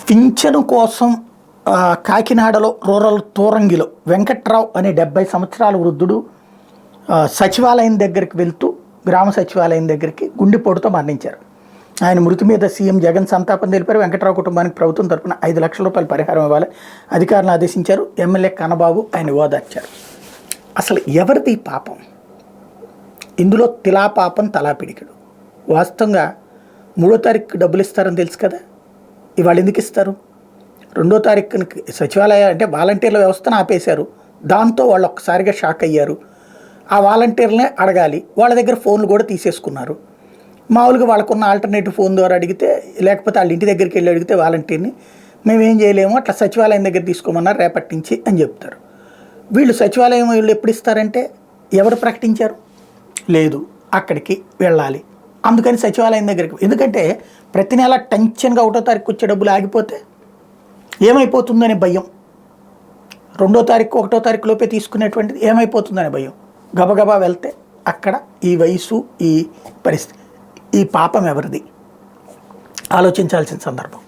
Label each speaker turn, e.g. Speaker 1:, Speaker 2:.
Speaker 1: పింఛను కోసం కాకినాడలో రూరల్ తూరంగిలో వెంకట్రావు అనే 70 సంవత్సరాల వృద్ధుడు సచివాలయం దగ్గరికి వెళ్తూ గ్రామ సచివాలయం దగ్గరికి గుండెపోటుతో మరణించారు. ఆయన మృతి మీద సీఎం జగన్ సంతాపం తెలిపారు. వెంకట్రావు కుటుంబానికి ప్రభుత్వం తరపున 5 లక్షల రూపాయల పరిహారం ఇవ్వాలి అధికారులను ఆదేశించారు. ఎమ్మెల్యే కన్నబాబు ఆయన ఓదార్చారు. అసలు ఎవరిది పాపం ఇందులో? తిలా పాపం తలా పిడికిడు. వాస్తవంగా 3వ తారీఖు డబ్బులు ఇస్తారని తెలుసు కదా, ఇవాళ ఎందుకు ఇస్తారు? 2వ తారీఖుకి సచివాలయ అంటే వాలంటీర్ల వ్యవస్థను ఆపేశారు. దాంతో వాళ్ళు ఒక్కసారిగా షాక్ అయ్యారు. ఆ వాలంటీర్లనే అడగాలి, వాళ్ళ దగ్గర ఫోన్లు కూడా తీసేసుకున్నారు. మామూలుగా వాళ్ళకున్న ఆల్టర్నేటివ్ ఫోన్ ద్వారా అడిగితే, లేకపోతే వాళ్ళ ఇంటి దగ్గరికి వెళ్ళి అడిగితే వాలంటీర్ని మేమేం చేయలేము, అట్లా సచివాలయం దగ్గర తీసుకోమన్నారు రేపటి నుంచి అని చెప్తారు. వీళ్ళు సచివాలయం వీళ్ళు ఎప్పుడు ఇస్తారంటే ఎవరు ప్రకటించారు? లేదు, అక్కడికి వెళ్ళాలి. అందుకని సచివాలయం దగ్గరికి, ఎందుకంటే ప్రతి నెల టెన్షన్గా 1వ తారీఖు వచ్చే డబ్బులు ఆగిపోతే ఏమైపోతుందనే భయం, 2వ తారీఖు 1వ తారీఖు లోపే తీసుకునేటువంటిది ఏమైపోతుందనే భయం. గబగబా వెళ్తే అక్కడ ఈ వయసు, ఈ పరిస్థితి, ఈ పాపం ఎవరిది ఆలోచించాల్సిన సందర్భం.